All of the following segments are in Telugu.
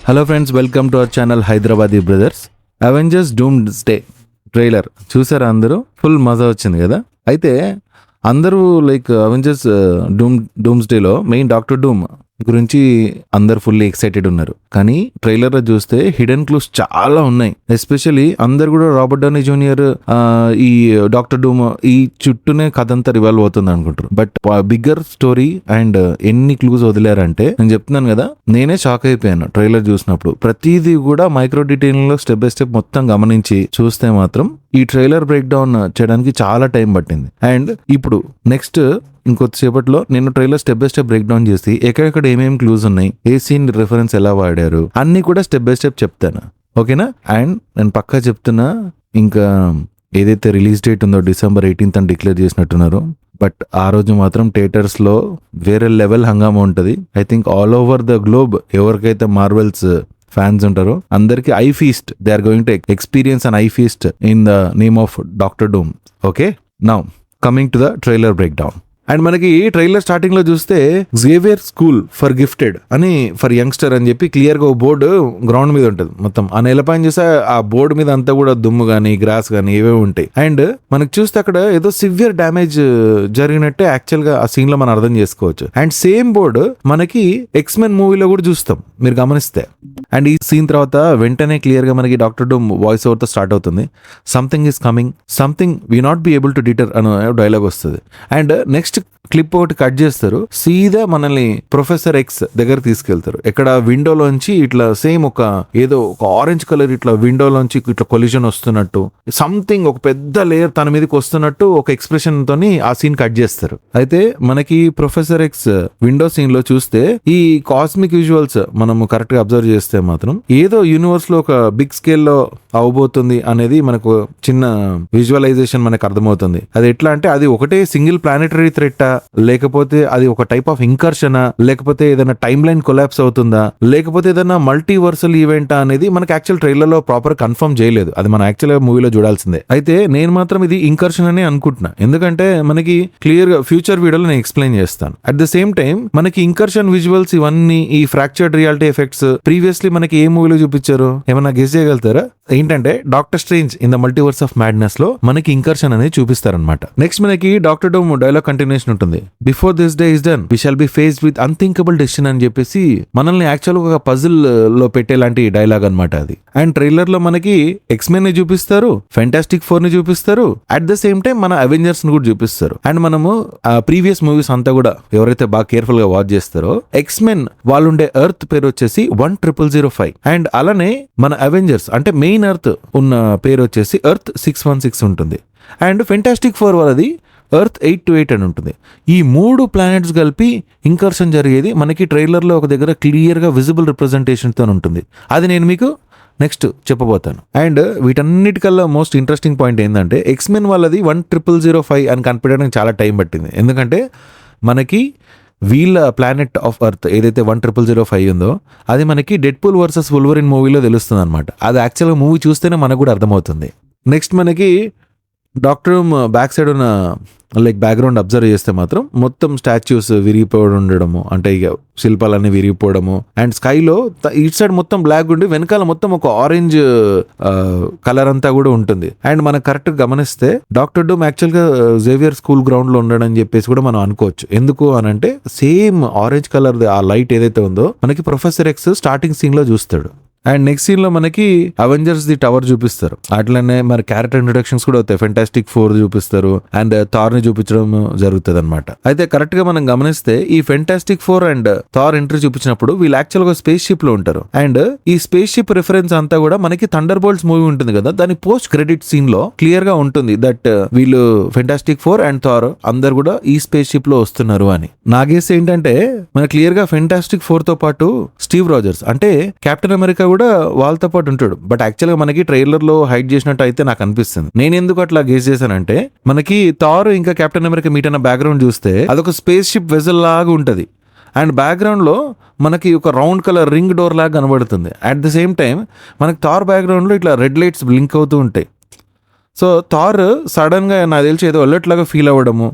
Hello friends, welcome to our channel Hyderabadi brothers. Avengers Doomsday trailer చూసారా? అందరూ ఫుల్ మజా వచ్చింది కదా. అయితే అందరూ లైక్ అవెంజర్స్ డూమ్స్డేలో మెయిన్ డాక్టర్ డూమ్ గురించి అందరు ఫుల్లీ ఎక్సైటెడ్ ఉన్నారు. కానీ ట్రైలర్లో చూస్తే హిడెన్ క్లూస్ చాలా ఉన్నాయి. ఎస్పెషల్లీ అందరు కూడా రాబర్ట్ డౌనీ జూనియర్ ఈ డాక్టర్ డూమ్ ఈ చుట్టూనే కథ అంతా రివాల్వ్ అవుతుంది అనుకుంటారు. బట్ బిగ్గర్ స్టోరీ అండ్ ఎన్ని క్లూస్ వదిలేరంటే నేను చెప్తున్నాను కదా, నేనే షాక్ అయిపోయాను ట్రైలర్ చూసినప్పుడు. ప్రతిదీ కూడా మైక్రో డీటెయిల్ లో స్టెప్ బై స్టెప్ మొత్తం గమనించి చూస్తే మాత్రం ఈ ట్రైలర్ బ్రేక్ డౌన్ చేయడానికి చాలా టైం పట్టింది. అండ్ ఇప్పుడు నెక్స్ట్ ఇంకొద్దిసేపట్లో నేను trailer step by step break down చేసి ఎక్కడెక్కడ ఏమేమి క్లూస్ ఉన్నాయి, ఏ సీన్ రిఫరెన్స్ ఎలా వాడారు అన్ని కూడా స్టెప్ బై స్టెప్ చెప్తాను, ఓకేనా? అండ్ నేను పక్కా చెప్తున్నా, ఇంకా ఏదైతే రిలీజ్ డేట్ ఉందో December 18th అని డిక్లేర్ చేసినట్టున్నారు. బట్ ఆ రోజు మాత్రం థియేటర్స్ లో వేరే లెవెల్ హంగామా ఉంటుంది. I think all over the globe ఎవరికైతే మార్వెల్స్ ఫ్యాన్స్ ఉంటారో అందరికి eye feast, they are going to experience an eye feast in the name of doctor Doom. Okay, now coming to the trailer breakdown. And మనకి ట్రైలర్ స్టార్టింగ్ లో చూస్తే జేవియర్ స్కూల్ ఫర్ గిఫ్టెడ్ అని, ఫర్ యంగ్స్టర్ అని చెప్పి క్లియర్ గా బోర్డు గ్రౌండ్ మీద ఉంటుంది. మొత్తం ఆ నేలపైన చూస్తే ఆ బోర్డు మీద అంతా కూడా దుమ్ము గానీ గ్రాస్ గానీ ఏవేవి ఉంటాయి. అండ్ మనకి చూస్తే అక్కడ ఏదో సివియర్ డ్యామేజ్ జరిగినట్టే యాక్చువల్ గా ఆ సీన్ లో మనం అర్థం చేసుకోవచ్చు. అండ్ సేమ్ బోర్డు మనకి ఎక్స్మెన్ మూవీలో కూడా చూస్తాం మీరు గమనిస్తే. అండ్ ఈ సీన్ తర్వాత వెంటనే క్లియర్ గా మనకి డాక్టర్ డూమ్ వాయిస్ ఓవర్ తో స్టార్ట్ అవుతుంది. Something is coming, something we not be able to deter అనే డైలాగ్ వస్తుంది. అండ్ నెక్స్ట్ క్లిప్ ఒకటి కట్ చేస్తారు, సీదా మనల్ని ప్రొఫెసర్ ఎక్స్ దగ్గర తీసుకెళ్తారు. ఇక్కడ విండోలోంచి ఇట్లా సేమ్ ఏదో ఒక ఆరెంజ్ కలర్ ఇట్లా విండోలోంచి ఇట్లా కొలిజన్ వస్తున్నట్టు, సంథింగ్ ఒక పెద్ద లేయర్ తన మీదకి వస్తున్నట్టు ఒక ఎక్స్ప్రెషన్ తోని ఆ సీన్ కట్ చేస్తారు. అయితే మనకి ప్రొఫెసర్ ఎక్స్ విండో సీన్ లో చూస్తే ఈ కాస్మిక్ విజువల్స్ మనం కరెక్ట్ గా అబ్జర్వ్ చేస్తే మాత్రం ఏదో యూనివర్స్ లో ఒక బిగ్ స్కేల్ లో అవబోతుంది అనేది మనకు చిన్న విజువలైజేషన్ మనకు అర్థమవుతుంది. అది ఎట్లా అంటే అది ఒకటే సింగిల్ ప్లానెటరీ థ్రెట్టా, లేకపోతే అది ఒక టైప్ ఆఫ్ ఇంకర్షనా, లేకపోతే ఏదైనా టైమ్ లైన్ కొలాప్స్ అవుతుందా, లేకపోతే ఏదైనా మల్టీవర్సల్ ఈవెంటా అనేది మనకి యాక్చువల్ ట్రైలర్ లో ప్రాపర్ కన్ఫర్మ్ చేయలేదు. అది మనం యాక్చువల్ గా మూవీలో చూడాల్సిందే. అయితే నేను మాత్రం ఇది ఇంకర్షన్ అని అనుకుంటున్నా, ఎందుకంటే మనకి క్లియర్ గా ఫ్యూచర్ వీడియోలో నేను ఎక్స్ప్లెయిన్ చేస్తాను. అట్ ద సేమ్ టైం మనకి ఇంకర్షన్ విజువల్స్ ఇవన్నీ ఈ ఫ్రాక్చర్డ్ రియాలిటీ ఎఫెక్ట్స్ ప్రీవియస్లీ మనకి ఏ మూవీలో చూపించారు ఏమన్నా గెస్ చేయగలుగుతారా? ఏంటంటే doctor strange in the multiverse of madness లో మనకి ఇంకర్షన్ అనేది చూపిస్తారనమాట. నెక్స్ట్ మనకి డాక్టర్ డూమ్ డైలాగ్ కంటిన్యూషన్ ఉంటుంది. Before this day is done we shall be faced with unthinkable decision అని చెప్పేసి మనల్ని యాక్చువల్ ఒక పజిల్ లో పెట్టేలాంటి డైలాగ్ అనమాట అది. అండ్ ట్రైలర్ లో మనకి ఎక్స్మెన్ ని చూపిస్తారు, ఫెంటాస్టిక్ ఫోర్ ని చూపిస్తారు, అట్ ద సేమ్ టైం మన అవెంజర్స్ ని కూడా చూపిస్తారు. అండ్ మనము ప్రీవియస్ మూవీస్ అంతా కూడా ఎవరైతే బాగా కేర్ఫుల్ గా వాచ్ చేస్తారో ఎక్స్మెన్ వాళ్ళు ఉండే ఎర్త్ పేరు వచ్చేసి 10005. అండ్ అలానే మన అవెంజర్స్ అంటే మెయిన్ ఎర్త్ ఉన్న పేరు వచ్చేసి ఎర్త్ 616 ఉంటుంది. అండ్ ఫెంటాస్టిక్ ఫోర్ వాళ్ళది ఎర్త్ 828 అని ఉంటుంది. ఈ 3 ప్లానెట్స్ కలిపి ఇంకర్షన్ జరిగేది మనకి ట్రైలర్లో ఒక దగ్గర క్లియర్గా విజిబుల్ రిప్రజెంటేషన్తో ఉంటుంది. అది నేను మీకు నెక్స్ట్ చెప్పబోతాను. అండ్ వీటన్నిటికల్లా మోస్ట్ ఇంట్రెస్టింగ్ పాయింట్ ఏంటంటే ఎక్స్మెన్ వాళ్ళది 10005 అని కనిపెట్టడానికి చాలా టైం పట్టింది. ఎందుకంటే మనకి వీళ్ళ ప్లానెట్ ఆఫ్ ఎర్త్ ఏదైతే 10005 ఉందో అది మనకి డెడ్పూల్ వర్సెస్ వోల్వరిన్ మూవీలో తెలుస్తుంది అనమాట. అది యాక్చువల్గా మూవీ చూస్తేనే మనకు కూడా అర్థమవుతుంది. నెక్స్ట్ మనకి డాక్టర్ రూమ్ బ్యాక్ సైడ్ ఉన్న లైక్ బ్యాక్గ్రౌండ్ అబ్జర్వ్ చేస్తే మాత్రం మొత్తం స్టాచ్యూస్ విరిగిపోయి ఉండడము, అంటే ఇక శిల్పాలన్నీ విరిగిపోవడము. అండ్ స్కైలో ఇటు సైడ్ మొత్తం బ్లాక్ ఉండి వెనకాల మొత్తం ఒక ఆరెంజ్ కలర్ అంతా కూడా ఉంటుంది. అండ్ మనం కరెక్ట్ గమనిస్తే డాక్టర్ డూమ్ యాక్చువల్ గా జేవియర్ స్కూల్ గ్రౌండ్ లో ఉండడం అని చెప్పేసి కూడా మనం అనుకోవచ్చు. ఎందుకు అని అంటే సేమ్ ఆరెంజ్ కలర్ ఆ లైట్ ఏదైతే ఉందో మనకి ప్రొఫెసర్ ఎక్స్ స్టార్టింగ్ సీన్ లో చూస్తాడు. అండ్ నెక్స్ట్ సీన్ లో మనకి అవెంజర్స్ ది టవర్ చూపిస్తారు. అట్లనే మరి క్యారెక్టర్ ఇంట్రొడక్షన్స్ కూడా అవుతాయి. ఫెంటాస్టిక్ ఫోర్ చూపిస్తారు అండ్ థార్ ని చూపించడం జరుగుతుంది అనమాట. అయితే కరెక్ట్ గా మనం గమనిస్తే ఈ fantastic four and Thor entry చూపించినప్పుడు వీళ్ళు యాక్చువల్ గా స్పేస్ షిప్ లో ఉంటారు. అండ్ ఈ స్పేస్ షిప్ రిఫరెన్స్ అంతా కూడా మనకి థండర్ బోల్ట్స్ మూవీ ఉంటుంది కదా, దాని పోస్ట్ క్రెడిట్ సీన్ లో క్లియర్ గా ఉంటుంది దట్ వీళ్ళు ఫెంటాస్టిక్ ఫోర్ అండ్ థార్ అందరు కూడా ఈ స్పేస్ షిప్ లో వస్తున్నారు అని. నాగేసి ఏంటంటే మన క్లియర్ గా ఫెంటాస్టిక్ ఫోర్ తో పాటు స్టీవ్ రాజర్స్ అంటే కెప్టెన్ అమెరికా కూడా వాళ్ళతో పాటు ఉంటాడు. బట్ యాక్చువల్ గా మనకి ట్రైలర్ లో హైడ్ చేసినట్టు అయితే నాకు అనిపిస్తుంది. నేను ఎందుకు అట్లా గెస్ చేశానంటే మనకి థార్ ఇంకా కెప్టెన్ అమెరికా మీట్ అన్న బ్యాక్గ్రౌండ్ చూస్తే అదొక స్పేస్ షిప్ వెజల్ లాగా ఉంటది. అండ్ బ్యాక్గ్రౌండ్ లో మనకి ఒక రౌండ్ కలర్ రింగ్ డోర్ లాగా కనబడుతుంది. అట్ ద సేమ్ టైం మనకి థార్ బ్యాక్గ్రౌండ్ లో ఇట్లా రెడ్ లైట్స్ బ్లింక్ అవుతూ ఉంటాయి. సో థార్ సడన్ గా నాకు తెలిసి ఏదో అలర్ట్ లాగా ఫీల్ అవ్వడము,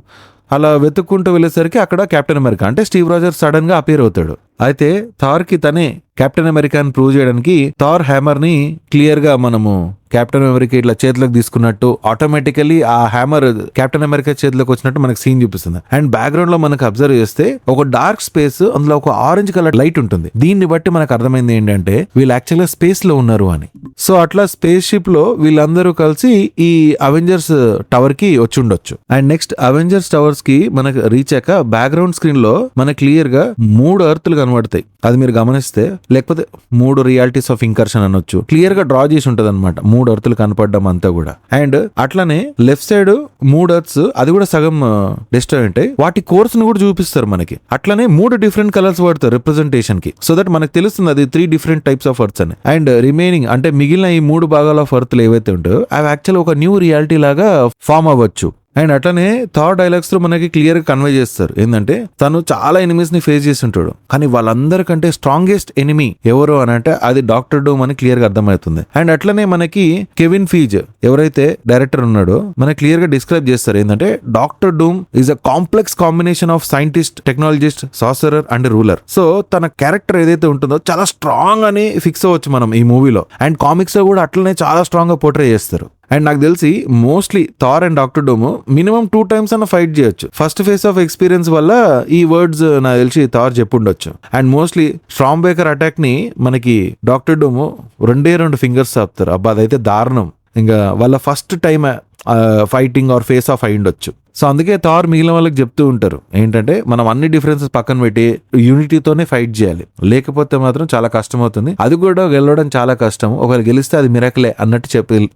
అలా వెతుక్కుంటూ వెళ్ళేసరికి అక్కడ కెప్టెన్ అమెరికా అంటే స్టీవ్ రాజర్స్ సడన్ గా అపేర్ అవుతాడు. అయితే థార్ కి తనే కెప్టెన్ అమెరికాని ప్రూవ్ చేయడానికి థార్ హ్యామర్ ని క్లియర్ గా మనము కెప్టెన్ అమెరికా ఇట్లా చేతిలోకి తీసుకున్నట్టు ఆటోమేటికలీ ఆ హ్యామర్ కెప్టెన్ అమెరికా చేతిలోకి వచ్చినట్టు మనకి సీన్ చూపిస్తుంది. అండ్ బ్యాక్గ్రౌండ్ లో మనకు అబ్జర్వ్ చేస్తే ఒక డార్క్ స్పేస్, అందులో ఒక ఆరెంజ్ కలర్ లైట్ ఉంటుంది. దీన్ని బట్టి మనకు అర్థమైంది ఏంటంటే వీళ్ళు యాక్చువల్గా స్పేస్ లో ఉన్నారు అని. సో అట్లా స్పేస్ షిప్ లో వీళ్ళందరూ కలిసి ఈ అవెంజర్స్ టవర్ కి వచ్చి ఉండొచ్చు. అండ్ నెక్స్ట్ అవెంజర్స్ టవర్స్ కి మనకు రీచ్ అయ్యాక బ్యాక్గ్రౌండ్ స్క్రీన్ లో మనకు క్లియర్ గా 3 ఎర్త్లు కనబడతాయి. అది మీరు గమనిస్తే, లేకపోతే 3 రియాలిటీస్ ఆఫ్ ఇంకర్షన్ అనొచ్చు, క్లియర్ గా డ్రా చేసి ఉంటది అనమాట 3 ఎర్త్లు కనపడడం అంతా కూడా. అండ్ అట్లానే లెఫ్ట్ సైడ్ 3 ఎర్త్స్, అది కూడా సగం డిస్ట్రాయ్ ఉంటాయి. వాటి కోర్స్ ను కూడా చూపిస్తారు మనకి. అట్లానే 3 డిఫరెంట్ కలర్స్ వాడతారు రిప్రజెంటేషన్ కి, సో దట్ మనకు తెలుస్తుంది అది 3 డిఫరెంట్ టైప్స్ ఆఫ్ ఎర్త్స్ అని. అండ్ రిమైనింగ్ అంటే మిగిలిన ఈ 3 భాగాల ఆఫ్ ఎర్త్లు ఏవైతే ఉంటాయో అవి యాక్చువల్ ఒక న్యూ రియాలిటీ లాగా ఫామ్ అవ్వచ్చు. అండ్ అట్లనే థార్ డైలాగ్స్ లో మనకి క్లియర్ గా కన్వే చేస్తారు ఏంటంటే తను చాలా ఎనిమీస్ ని ఫేస్ చేసి ఉంటాడు, కానీ వాళ్ళందరికంటే స్ట్రాంగెస్ట్ ఎనిమీ ఎవరు అని అంటే అది డాక్టర్ డూమ్ అని క్లియర్ గా అర్థమవుతుంది. అండ్ అట్లనే మనకి కెవిన్ ఫీజ్ ఎవరైతే డైరెక్టర్ ఉన్నాడో మనకి క్లియర్ గా డిస్క్రైబ్ చేస్తారు ఏంటంటే Doctor Doom is a complex combination of scientist, technologist, sorcerer and ruler. So తన క్యారెక్టర్ ఏదైతే ఉంటుందో చాలా స్ట్రాంగ్ అని ఫిక్స్ అవ్వచ్చు మనం ఈ మూవీలో. అండ్ కామిక్స్ లో కూడా అట్లనే చాలా స్ట్రాంగ్ గా పోర్ట్రే చేస్తారు. అండ్ నాకు తెలిసి mostly Thor and Doctor Doom minimum 2 times అన్న ఫైట్ చేయొచ్చు. ఫస్ట్ ఫేస్ ఆఫ్ ఎక్స్పీరియన్స్ వల్ల ఈ వర్డ్స్ నాకు తెలిసి థార్ చెప్పుండొచ్చు. And mostly strong baker attack ని మనకి డాక్టర్ డూమ్ 2 ఫింగర్స్ ఆపుతారు. అబ్బా అదైతే దారుణం. ఇంకా వాళ్ళ first time fighting or face off అయి ఉండొచ్చు. సో అందుకే థార్ మిగిలిన వాళ్ళకి చెప్తూ ఉంటారు ఏంటంటే మనం అన్ని డిఫరెన్సెస్ పక్కన పెట్టి యూనిటీతోనే ఫైట్ చేయాలి, లేకపోతే మాత్రం చాలా కష్టం అవుతుంది. అది కూడా గెలవడం చాలా కష్టం, ఒకవేళ గెలిస్తే అది మిరాకిలే అన్నట్టు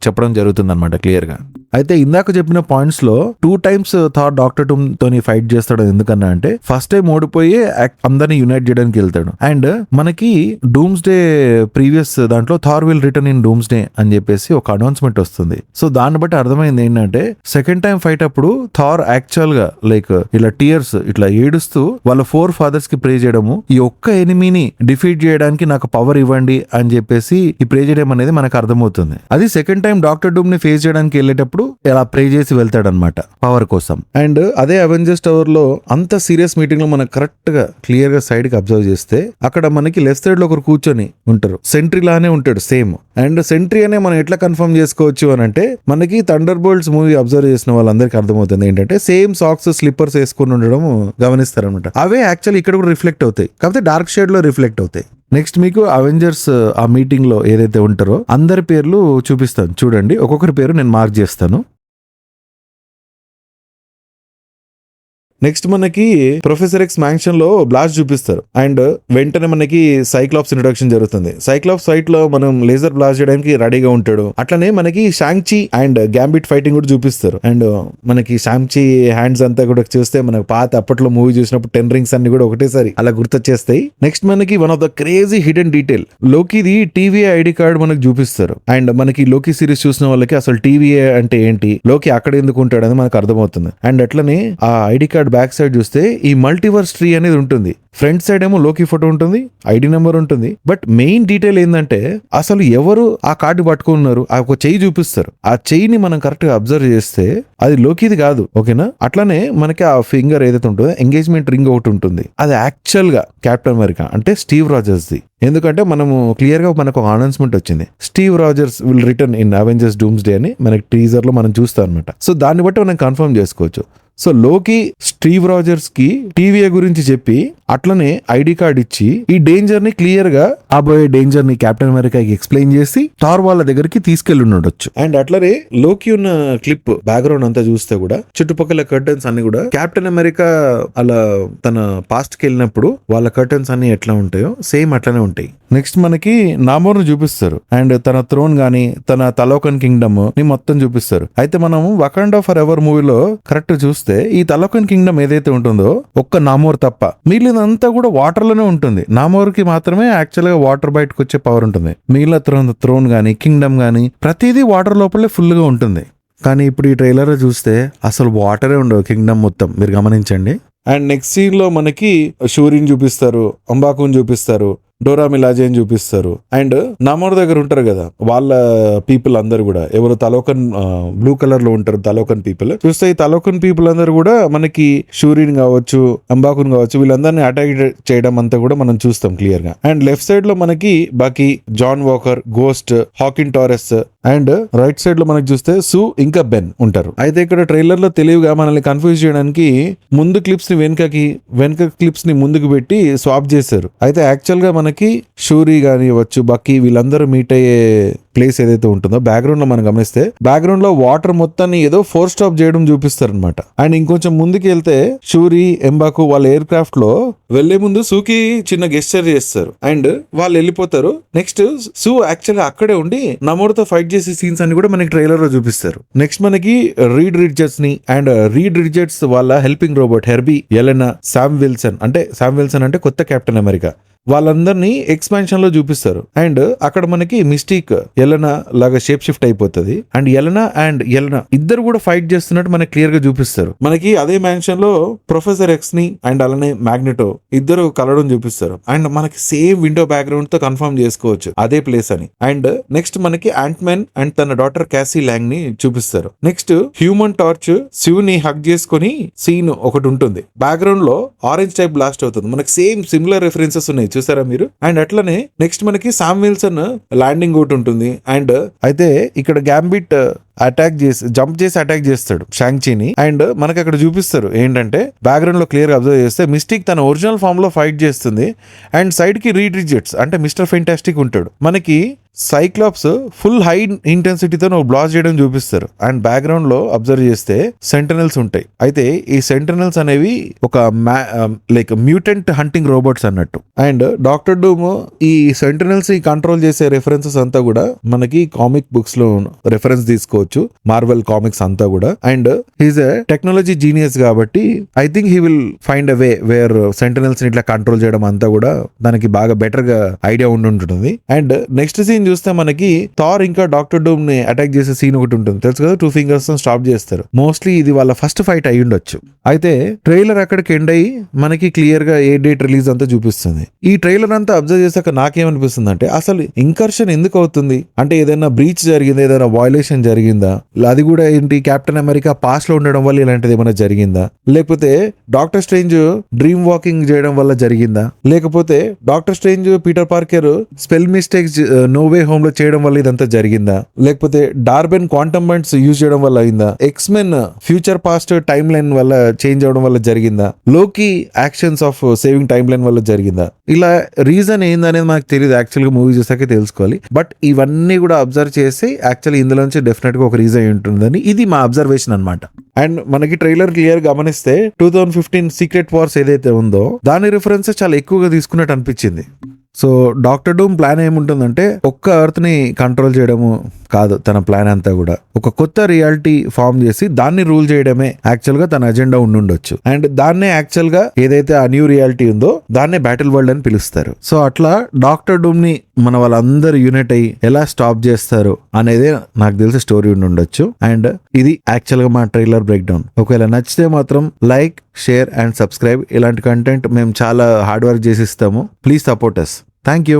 చెప్పడం జరుగుతుంది అనమాట క్లియర్ గా. అయితే ఇందాక చెప్పిన పాయింట్స్ లో 2 times థార్ డాక్టర్ డూమ్ తోని ఫైట్ చేస్తాడు. ఎందుకన్నా అంటే ఫస్ట్ టైం ఓడిపోయి అందరినీ యునైట్ చేయడానికి వెళ్తాడు. అండ్ మనకి డూమ్స్ డే ప్రీవియస్ దాంట్లో Thor will return in Doomsday అని చెప్పేసి ఒక అనౌన్స్మెంట్ వస్తుంది. సో దాన్ని బట్టి అర్థమైంది ఏంటంటే సెకండ్ టైం ఫైట్ అప్పుడు థార్ యాక్చువల్ గా లైక్ ఇలా టీయర్స్ ఇట్లా ఏడుస్తూ వాళ్ళ 4 fathers కి ప్రే చేయడము, ఈ ఒక్క ఎనిమీని డిఫీట్ చేయడానికి నాకు పవర్ ఇవ్వండి అని చెప్పేసి ఈ ప్రే చేయడం అనేది మనకు అర్థమవుతుంది. అది సెకండ్ టైం డాక్టర్ డూమ్ ని ఫేస్ చేయడానికి వెళ్ళేటప్పుడు ఇలా ప్రే చేసి వెళ్తాడనమాట పవర్ కోసం. అండ్ అదే అవెంజర్స్ టవర్ లో అంత సీరియస్ మీటింగ్ లో మనకు కరెక్ట్ గా క్లియర్ గా సైడ్ కి అబ్జర్వ్ చేస్తే అక్కడ మనకి లెఫ్ట్ సైడ్ లో ఒకరు కూర్చొని ఉంటారు, సెంట్రీ లానే ఉంటాడు సేమ్. అండ్ సెంట్రీ అనే మనం ఎట్లా కన్ఫర్మ్ చేసుకోవచ్చు అని అంటే మనకి థండర్ బోల్ట్స్ మూవీ అబ్జర్వ్ చేసిన వాళ్ళందరికీ అర్థమవుతుంది ఏంటంటే సేమ్ సాక్స్ స్లిప్పర్స్ వేసుకుని ఉండడం గమనిస్తారనమాట. అవే యాక్చువల్ ఇక్కడ కూడా రిఫ్లెక్ట్ అవుతాయి, కాకపోతే డార్క్ షేడ్ లో రిఫ్లెక్ట్ అవుతాయి. నెక్స్ట్ మీకు అవెంజర్స్ ఆ మీటింగ్ లో ఏదైతే ఉంటారో అందరి పేర్లు చూపిస్తాను చూడండి. ఒక్కొక్కరి పేరు నేను మార్క్ చేస్తాను. నెక్స్ట్ మనకి ప్రొఫెసర్ ఎక్స్ మ్యాన్షన్ లో బ్లాస్ట్ చూపిస్తారు. అండ్ వెంటనే మనకి సైక్లాప్స్ ఇంట్రొడక్షన్ జరుగుతుంది. సైక్లాప్స్ ఫైట్ లో మనం లేజర్ బ్లాస్ట్ చేయడానికి రెడీగా ఉంటాడు. అట్లనే మనకి షాంగ్-చి అండ్ గ్యాంబిట్ ఫైటింగ్ కూడా చూపిస్తారు. అండ్ మనకి షాంగ్-చి హ్యాండ్స్ అంతా కూడా చూస్తే మనకు పాత అప్పట్లో మూవీ చూసినప్పుడు 10 rings అన్ని కూడా ఒకటేసారి అలా గుర్తొచ్చేస్తాయి. నెక్స్ట్ మనకి one of the crazy hidden detail, లోకిది టీవీఏ ఐడి కార్డ్ మనకు చూపిస్తారు. అండ్ మనకి లోకి సిరీస్ చూసిన వాళ్ళకి అసలు టీవీఏ అంటే ఏంటి, లోకి అక్కడ ఎందుకు ఉంటాడు అని మనకు అర్థమవుతుంది. అండ్ అట్లనే ఆ ఐడి కార్డ్ బ్యాక్ సైడ్ చూస్తే ఈ మల్టీవర్స్ ట్రీ అనేది ఉంటుంది. ఫ్రంట్ సైడ్ ఏమో లోకి ఫోటో ఉంటుంది, ఐడి నెంబర్ ఉంటుంది. బట్ మెయిన్ డీటెయిల్ ఏంటంటే అసలు ఎవరు ఆ కార్డు పట్టుకున్నారు, ఆ ఒక చెయ్యి చూపిస్తారు. ఆ చెయ్యిని మనం కరెక్ట్ గా అబ్జర్వ్ చేస్తే అది లోకిది కాదు, ఓకేనా. అట్లానే మనకి ఆ ఫింగర్ ఏదైతే ఉంటుందో ఎంగేజ్మెంట్ రింగ్ ఒకటి ఉంటుంది, అది యాక్చువల్ గా కెప్టెన్ అమెరికా అంటే స్టీవ్ రాజర్స్ ది. ఎందుకంటే మనము క్లియర్ గా మనకు ఒక అనౌన్స్మెంట్ వచ్చింది, Steve Rogers will return in Avengers dooms day అని మనకి టీజర్ లో మనం చూస్తాం అనమాట. సో దాన్ని బట్టి మనం కన్ఫర్మ్ చేసుకోవచ్చు. సో లోకి స్టీవ్ రాజర్స్ కి టీవీఏ గురించి చెప్పి అట్లనే ఐడి కార్డ్ ఇచ్చి ఈ డేంజర్ ని క్లియర్ గా ఆబోయే డేంజర్ ని కెప్టెన్ అమెరికాకి ఎక్స్ప్లెయిన్ చేసి థార్ వాళ్ళ దగ్గరికి తీసుకెళ్లి ఉండొచ్చు. అండ్ అట్లనే లోకి ఉన్న క్లిప్ బ్యాక్గ్రౌండ్ అంతా చూస్తే కూడా చుట్టుపక్కల కర్టన్స్ అన్ని కూడా కెప్టెన్ అమెరికా అలా తన పాస్ట్ కి వెళ్ళినప్పుడు వాళ్ళ కర్టన్స్ అన్ని ఎట్లా ఉంటాయో సేమ్ అట్లనే ఉంటాయి. నెక్స్ట్ మనకి నామోర్ ను చూపిస్తారు. అండ్ తన థ్రోన్ గానీ తన తలోకన్ కింగ్డమ్ ని మొత్తం చూపిస్తారు. అయితే మనం వకాండా ఫర్ ఎవర్ మూవీలో కరెక్ట్ చూస్తే ఈ తలోకన్ కింగ్డమ్ ఏదైతే ఉంటుందో ఒక్క నామోర్ తప్ప మిగిలినంతా కూడా వాటర్ లోనే ఉంటుంది. నామోర్ కి మాత్రమే యాక్చువల్ గా వాటర్ బయటకు వచ్చే పవర్ ఉంటుంది. మిగిలిన థ్రోన్ గానీ కింగ్డమ్ గానీ ప్రతిదీ వాటర్ లోపలే ఫుల్ గా ఉంటుంది. కానీ ఇప్పుడు ఈ ట్రైలర్ చూస్తే అసలు వాటరే ఉండవు కింగ్డమ్ మొత్తం, మీరు గమనించండి. అండ్ నెక్స్ట్ సీన్ లో మనకి షూరిన్ చూపిస్తారు, అంబాకుని చూపిస్తారు. డోరా మిలాజే అని చూపిస్తారు. అండ్ నమోర్ దగ్గర ఉంటారు కదా వాళ్ళ పీపుల్ అందరు కూడా ఎవరు తలోకన్ బ్లూ కలర్ లో ఉంటారు తలోకన్ పీపుల్. చూస్తే ఈ తలోకన్ పీపుల్ అందరు కూడా మనకి షూరిన్ కావచ్చు, అంబాకున్ కావచ్చు, వీళ్ళందరినీ అటాక్ చేయడం అంతా కూడా మనం చూస్తాం క్లియర్ గా. అండ్ లెఫ్ట్ సైడ్ లో మనకి బకీ, జాన్ వాకర్, గోస్ట్, హాకిన్ టారెస్ అండ్ రైట్ సైడ్ లో మనకి చూస్తే సూ ఇంకా బెన్ ఉంటారు. అయితే ఇక్కడ ట్రైలర్ లో తెలివిగా మనల్ని కన్ఫ్యూజ్ చేయడానికి ముందు క్లిప్స్ ని వెనక క్లిప్స్ ని ముందుకు పెట్టి స్వాప్ చేశారు. అయితే యాక్చువల్ గా మనకి షూరీ కానివచ్చు, బక్కీ వీళ్ళందరూ మీట్ అయ్యే ప్లేస్ ఏదైతే ఉంటుందో బ్యాక్గ్రౌండ్ లో మనం గమనిస్తే బ్యాక్గ్రౌండ్ లో వాటర్ మొత్తాన్ని ఏదో ఫోర్ స్టాప్ చేయడం చూపిస్తారు అనమాట. అండ్ ఇంకొంచెం ముందుకు వెళ్తే షూరీ, ఎంబాకు వాళ్ళ ఎయిర్ క్రాఫ్ట్ లో వెళ్లే ముందు సూకి చిన్న గెస్చర్ చేస్తారు అండ్ వాళ్ళు వెళ్ళిపోతారు. నెక్స్ట్ సూ యాక్చువల్ గా అక్కడే ఉండి నమోర్తో ఫైట్ చేసే సీన్స్ అన్ని కూడా మనకి ట్రైలర్ లో చూపిస్తారు. నెక్స్ట్ మనకి రీడ్ రిచర్డ్స్ ని అండ్ రీడ్ రిచర్డ్స్ వాళ్ళ helping robot Herbie, Elena, Sam Wilson అంటే కొత్త కెప్టెన్ అమెరికా వాళ్ళందరినీ ఎక్స్పాన్షన్ లో చూపిస్తారు. అండ్ అక్కడ మనకి మిస్టిక్ ఎలెనా లాగా షేప్ షిఫ్ట్ అయిపోతుంది అండ్ ఎలెనా ఇద్దరు కూడా ఫైట్ చేస్తున్నట్టు మనకి క్లియర్ గా చూపిస్తారు. మనకి అదే మ్యాన్షన్ లో ప్రొఫెసర్ ఎక్స్ ని అండ్ అలానే మ్యాగ్నెటో ఇద్దరు కలవడం చూపిస్తారు. అండ్ మనకి సేమ్ విండో బ్యాక్గ్రౌండ్ తో కన్ఫర్మ్ చేసుకోవచ్చు అదే ప్లేస్ అని. అండ్ నెక్స్ట్ మనకి యాంట్మెన్ అండ్ తన డాటర్ క్యాసీ లాంగ్ ని చూపిస్తారు. నెక్స్ట్ హ్యూమన్ టార్చ్ శివ్ ని హగ్ చేసుకుని సీన్ ఒకటి ఉంటుంది. బ్యాక్గ్రౌండ్ లో ఆరెంజ్ టైప్ బ్లాస్ట్ అవుతుంది. మనకి సేమ్ సిమిలర్ రెఫరెన్సెస్ ఉన్నాయి చూసారా మీరు. అండ్ అట్లనే నెక్స్ట్ మనకి శామ్ విల్సన్ ల్యాండింగ్ ఒకటి ఉంటుంది. అండ్ అయితే ఇక్కడ గ్యాంబిట్ జంప్ చేసి అటాక్ చేస్తాడు షాంగ్చీని. అండ్ మనకి అక్కడ చూపిస్తారు ఏంటంటే బ్యాక్గ్రౌండ్ లో క్లియర్ గా అబ్జర్వ్ చేస్తే మిస్టిక్ తన ఒరిజినల్ ఫామ్ లో ఫైట్ చేస్తుంది అండ్ సైడ్ కి రీడ్ రిజెట్స్ అంటే మిస్టర్ ఫెంటాస్టిక్ ఉంటాడు. మనకి సైక్లాప్స్ ఫుల్ హై ఇంటెన్సిటీతో బ్లాస్ట్ చేయడం చూపిస్తారు. అండ్ బ్యాక్గ్రౌండ్ లో అబ్జర్వ్ చేస్తే సెంటనల్స్ ఉంటాయి. అయితే ఈ సెంటనల్స్ అనేవి ఒక లైక్ మ్యూటెంట్ హంటింగ్ రోబోట్స్ అన్నట్టు. అండ్ డాక్టర్ డూమ్ ఈ సెంటనల్స్ కంట్రోల్ చేసే రెఫరెన్సెస్ అంతా కూడా మనకి కామిక్ బుక్స్ లో రెఫరెన్స్ తీసుకోవచ్చు, మార్వెల్ కామిక్స్ అంతా కూడా. And he's a technology genius కాబట్టి I think he will find a way where sentinels ని ఇట్లా కంట్రోల్ చేయడం అంతా కూడా దానికి బాగా బెటర్ గా ఐడియా ఉండుంటుంది. అండ్ నెక్స్ట్ సీన్ చూస్తే మనకి థార్ ఇంకా డాక్టర్ డూమ్ ని అటాక్ చేసే సీన్ ఒకటి ఉంటుంది తెలుసు కదా, 2 fingers స్టాప్ చేస్తారు. మోస్ట్లీ ఇది వాళ్ళ ఫస్ట్ ఫైట్ అయి ఉండొచ్చు. అయితే ట్రైలర్ అక్కడికి ఎండ్ అయ్యి మనకి క్లియర్ గా ఏ డేట్ రిలీజ్ అంతా చూపిస్తుంది. ఈ ట్రైలర్ అంతా అబ్జర్వ్ చేశాక నాకేమనిపిస్తుంది అంటే అసలు ఇంకర్షన్ ఎందుకు అవుతుంది అంటే ఏదైనా బ్రీచ్ జరిగిందా, ఏదైనా వయలేషన్ జరిగిందా, అది కూడా ఏంటి కెప్టెన్ అమెరికా పాస్ట్ లో ఉండడం వల్ల ఇలాంటిది ఏమైనా జరిగిందా, లేకపోతే డాక్టర్ స్ట్రేంజ్ డ్రీమ్ వాకింగ్ చేయడం వల్ల జరిగిందా, లేకపోతే doctor strange Peter Parker spell mistakes నోవే home లో చేయడం వల్ల ఇదంతా జరిగిందా, లేకపోతే డార్బెన్ క్వాంటమ్ బండ్స్ యూజ్ చేయడం వల్ల అయిందా, X-Men future past time line వల్ల చేంజ్ అవడం వల్ల జరిగిందా, లోకి actions of saving time line వల్ల జరిగిందా, ఇలా రీజన్ ఏందనేది మనకు తెలియదు. యాక్చువల్ గా మూవీ చూసాకే తెలుసుకోవాలి. బట్ ఇవన్నీ కూడా అబ్జర్వ్ చేసి యాక్చువల్లీ ఇందులోంచి డెఫినెట్ గా ఒక రీజన్ ఉంటుందని ఇది మా అబ్జర్వేషన్ అనమాట. అండ్ మనకి ట్రైలర్ క్లియర్ గమనిస్తే 2015 సీక్రెట్ వార్స్ ఏదైతే ఉందో దాని రిఫరెన్సెస్ చాలా ఎక్కువగా తీసుకున్నట్టు అనిపించింది. సో డాక్టర్ డూమ్ ప్లాన్ ఏముంటుందంటే ఒక్క ఎర్త్ ని కంట్రోల్ చేయడము కాదు తన ప్లాన్ అంతా కూడా, ఒక కొత్త రియాలిటీ ఫామ్ చేసి దాన్ని రూల్ చేయడమే యాక్చువల్ గా తన అజెండా ఉండుండొచ్చు. అండ్ దాన్నే యాక్చువల్ గా ఏదైతే ఆ న్యూ రియాలిటీ ఉందో దాన్నే బ్యాటిల్ వరల్డ్ అని పిలుస్తారు. సో అట్లా డాక్టర్ డూమ్ ని మన వాళ్ళందరూ యూనిట్ అయ్యి ఎలా స్టాప్ చేస్తారు అనేది నాకు తెలిసి స్టోరీ ఉండుండొచ్చు. అండ్ ఇది యాక్చువల్ గా మా ట్రైలర్ బ్రేక్ డౌన్. ఒకవేళ నచ్చితే మాత్రం లైక్, షేర్ అండ్ సబ్స్క్రైబ్. ఇలాంటి కంటెంట్ మేము చాలా హార్డ్ వర్క్ చేసి ఇస్తాము. Please support us. Thank you.